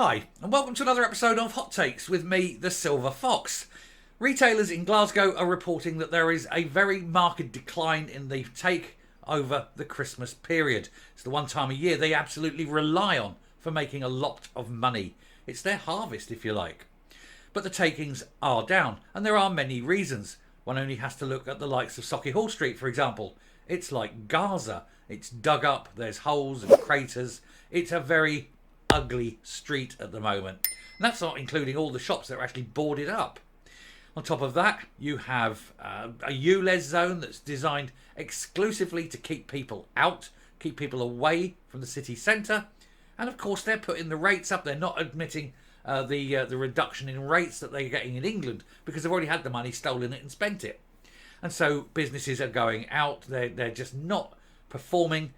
Hi, and welcome to another episode of Hot Takes with me, the Silver Fox. Retailers in Glasgow are reporting that there is a very marked decline in the take over the Christmas period. It's the one time a year they absolutely rely on for making a lot of money. It's their harvest, if you like. But the takings are down, and there are many reasons. One only has to look at the likes of Sauchiehall Street, for example. It's like Gaza. It's dug up, there's holes and craters. It's a very ugly street at the moment. And that's not including all the shops that are actually boarded up. On top of that, you have a ULEZ zone that's designed exclusively to keep people out, keep people away from the city centre. And of course, they're putting the rates up. They're not admitting the reduction in rates that they're getting in England because they've already had the money, stolen it and spent it. And so businesses are going out. They're just not performing.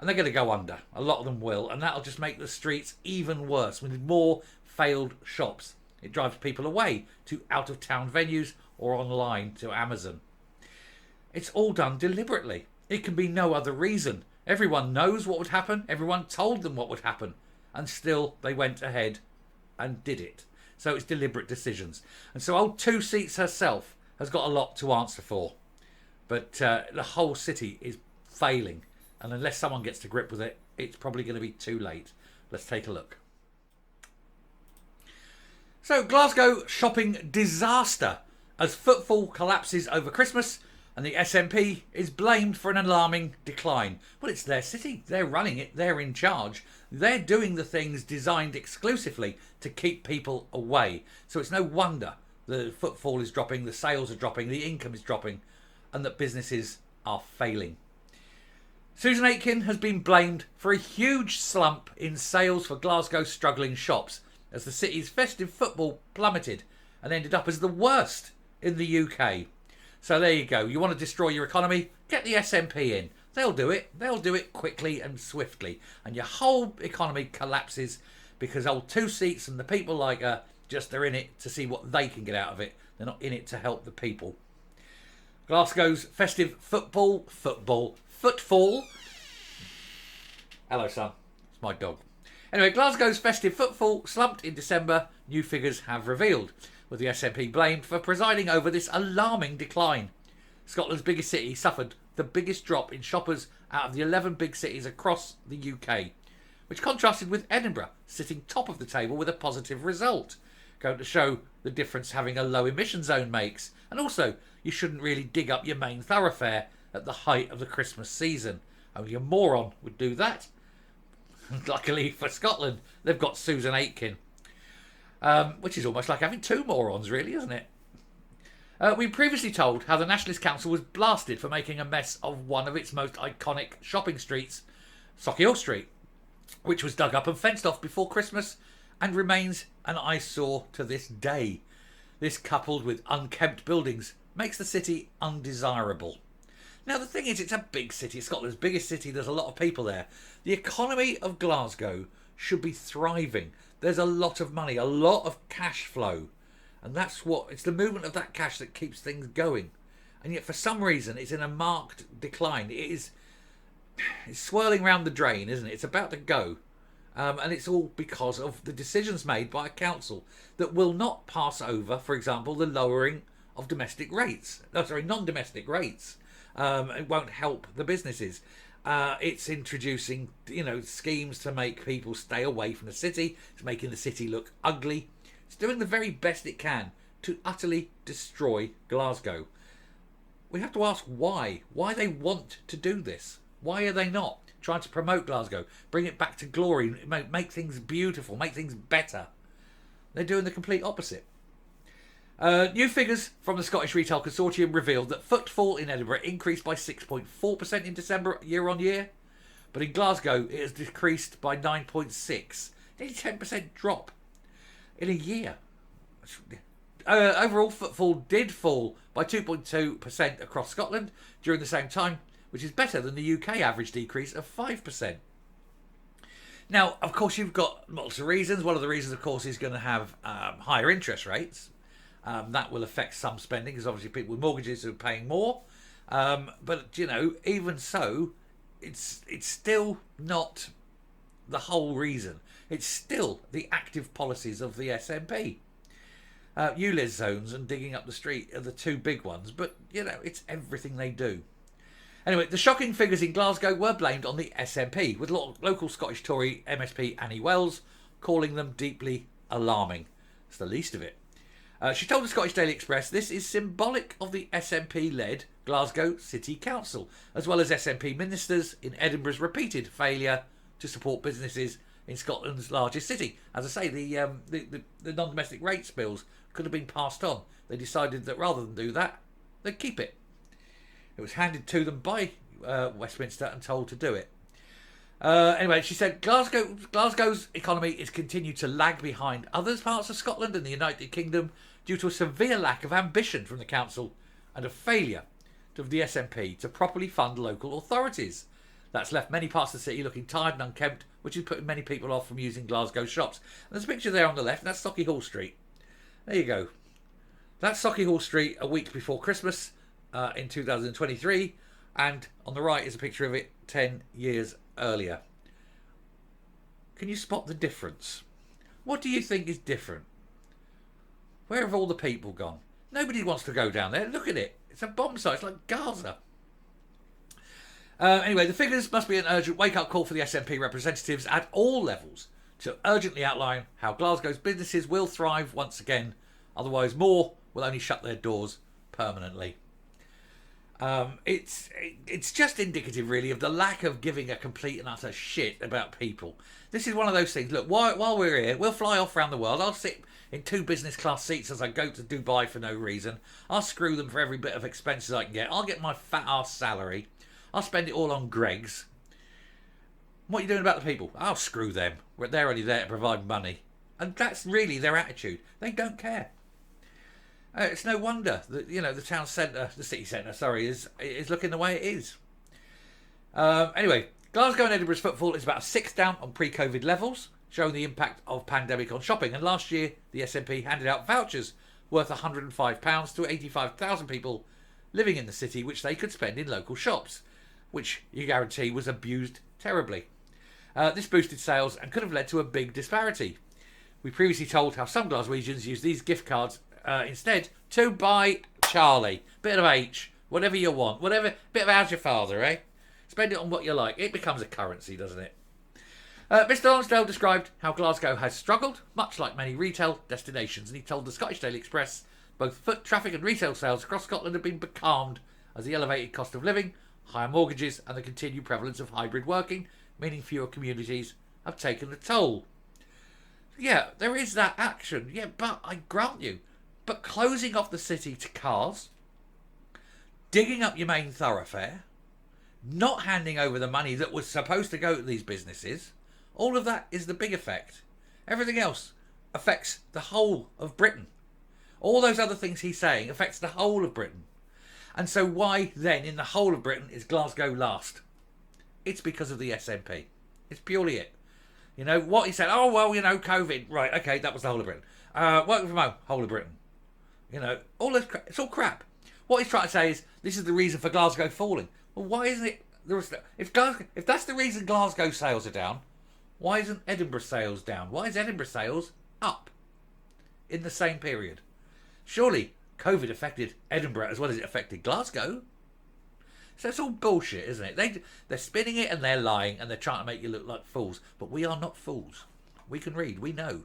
And they're going to go under. A lot of them will. And that'll just make the streets even worse with more failed shops. It drives people away to out-of-town venues or online to Amazon. It's all done deliberately. It can be no other reason. Everyone knows what would happen. Everyone told them what would happen. And still they went ahead and did it. So it's deliberate decisions. And so old Two Seats herself has got a lot to answer for. But the whole city is failing. And unless someone gets to grip with it, it's probably going to be too late. Let's take a look. So, Glasgow shopping disaster as Footfall collapses over Christmas and the SNP is blamed for an alarming decline. Well, it's their city. They're running it. They're in charge. They're doing the things designed exclusively to keep people away. So it's no wonder the footfall is dropping, the sales are dropping, the income is dropping, and that businesses are failing. Susan Aitkin has been blamed for a huge slump in sales for Glasgow's struggling shops as the city's festive football plummeted and ended up as the worst in the UK. So there you go. You want to destroy your economy? Get the SNP in. They'll do it. They'll do it quickly and swiftly. And your whole economy collapses because old Two Seats and the people like her just are in it to see what they can get out of it. They're not in it to help the people. Glasgow's festive Footfall. Hello, son. It's my dog. Anyway, Glasgow's festive Footfall slumped in December, new figures have revealed, with the SNP blamed for presiding over this alarming decline. Scotland's biggest city suffered the biggest drop in shoppers out of the 11 big cities across the UK, which contrasted with Edinburgh sitting top of the table with a positive result. Going to show the difference having a low emission zone makes. And also, you shouldn't really dig up your main thoroughfare at the height of the Christmas season. Only a moron would do that. Luckily for Scotland, they've got Susan Aitkin. Which is almost like having two morons, really, isn't it? We previously told how the Nationalist Council was blasted for making a mess of one of its most iconic shopping streets, Sauchiehall Street, which was dug up and fenced off before Christmas and remains an eyesore to this day. This, coupled with unkempt buildings, makes the city undesirable. Now, the thing is, it's a big city. It's Scotland's biggest city. There's a lot of people there. The economy of Glasgow should be thriving. There's a lot of money, a lot of cash flow. And it's the movement of that cash that keeps things going. And yet, for some reason, it's in a marked decline. It's swirling around the drain, isn't it? It's about to go. And it's all because of the decisions made by a council that will not pass over, for example, the lowering of non-domestic rates. It won't help the businesses. It's introducing, schemes to make people stay away from the city. It's making the city look ugly. It's doing the very best it can to utterly destroy Glasgow. We have to ask why they want to do this. Why are they not trying to promote Glasgow, bring it back to glory, make things beautiful, make things better? They're doing the complete opposite. New figures from the Scottish Retail Consortium revealed that footfall in Edinburgh increased by 6.4% in December year on year, but in Glasgow it has decreased by 9.6%, nearly 10% drop in a year. Overall, footfall did fall by 2.2% across Scotland during the same time, which is better than the UK average decrease of 5%. Now, of course, you've got lots of reasons. One of the reasons, of course, is going to have higher interest rates. That will affect some spending because obviously people with mortgages are paying more. But, even so, it's still not the whole reason. It's still the active policies of the SNP. ULEZ zones and digging up the street are the two big ones, but, it's everything they do. Anyway, the shocking figures in Glasgow were blamed on the SNP, with local Scottish Tory MSP Annie Wells calling them deeply alarming. It's the least of it. She told the Scottish Daily Express this is symbolic of the SNP-led Glasgow City Council, as well as SNP ministers in Edinburgh's repeated failure to support businesses in Scotland's largest city. As I say, the non-domestic rates bills could have been passed on. They decided that rather than do that, they'd keep it. It was handed to them by Westminster and told to do it. Anyway, she said Glasgow's economy is continued to lag behind other parts of Scotland and the United Kingdom due to a severe lack of ambition from the council and a failure of the SNP to properly fund local authorities. That's left many parts of the city looking tired and unkempt, which is putting many people off from using Glasgow shops. And there's a picture there on the left, and that's Sauchiehall Street. There you go. That's Sauchiehall Street a week before Christmas in 2023, and on the right is a picture of it 10 years earlier. Can you spot the difference? What do you think is different? Where have all the people gone? Nobody wants to go down there. Look at it. It's a bomb site. It's like Gaza. Anyway, the figures must be an urgent wake-up call for the SNP representatives at all levels to urgently outline how Glasgow's businesses will thrive once again. Otherwise, more will only shut their doors permanently. It's just indicative, really, of the lack of giving a complete and utter shit about people. This is one of those things. Look, while we're here, we'll fly off around the world. I'll sit in 2 business class seats as I go to Dubai for no reason. I'll screw them for every bit of expenses I can get. I'll get my fat ass salary. I'll spend it all on Greg's. What are you doing about the people? I'll screw them. They're only there to provide money. And that's really their attitude. They don't care. It's no wonder that, the town centre, the city centre, is looking the way it is. Anyway, Glasgow and Edinburgh's footfall is about a 6th down on pre-COVID levels, showing the impact of pandemic on shopping. And last year, the SNP handed out vouchers worth £105 to 85,000 people living in the city, which they could spend in local shops, which you guarantee was abused terribly. This boosted sales and could have led to a big disparity. We previously told how some Glaswegians use these gift cards instead to buy Charlie, bit of H, whatever you want, whatever, bit of how's your father, eh? Spend it on what you like. It becomes a currency, doesn't it? Mr. Lonsdale described how Glasgow has struggled, much like many retail destinations, and he told the Scottish Daily Express both foot traffic and retail sales across Scotland have been becalmed as the elevated cost of living, higher mortgages and the continued prevalence of hybrid working, meaning fewer communities, have taken the toll. Yeah, there is that action, yeah, but I grant you, but closing off the city to cars, digging up your main thoroughfare, not handing over the money that was supposed to go to these businesses, all of that is the big effect. Everything else affects the whole of Britain. All those other things he's saying affects the whole of Britain. And so why then in the whole of Britain is Glasgow last? It's because of the SNP. It's purely it. What he said, COVID. Right, okay, that was the whole of Britain. Working from home, whole of Britain. All this it's all crap. What he's trying to say is, this is the reason for Glasgow falling. Well, why isn't it? If that's the reason Glasgow sales are down, why isn't Edinburgh sales down? Why is Edinburgh sales up in the same period? Surely COVID affected Edinburgh as well as it affected Glasgow. So it's all bullshit, isn't it? They're spinning it and they're lying and they're trying to make you look like fools. But we are not fools. We can read. We know.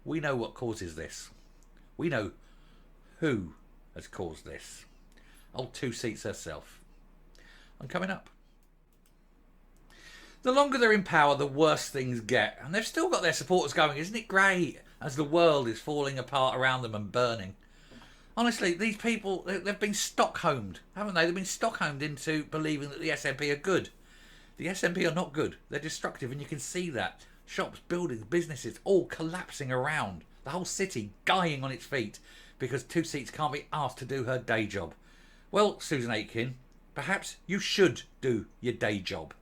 We know what causes this. We know who has caused this. Old 2 Seats herself. I'm coming up. The longer they're in power, the worse things get. And they've still got their supporters going. Isn't it great? As the world is falling apart around them and burning. Honestly, these people, they've been Stockholmed, haven't they? They've been Stockholmed into believing that the SNP are good. The SNP are not good. They're destructive, and you can see that. Shops, buildings, businesses, all collapsing around. The whole city dying on its feet because 2 Seats can't be asked to do her day job. Well, Susan Aitkin, perhaps you should do your day job.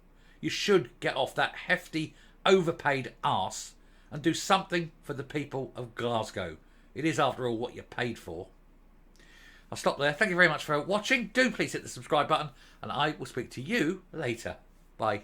You should get off that hefty, overpaid arse and do something for the people of Glasgow. It is, after all, what you're paid for. I'll stop there. Thank you very much for watching. Do please hit the subscribe button, and I will speak to you later. Bye.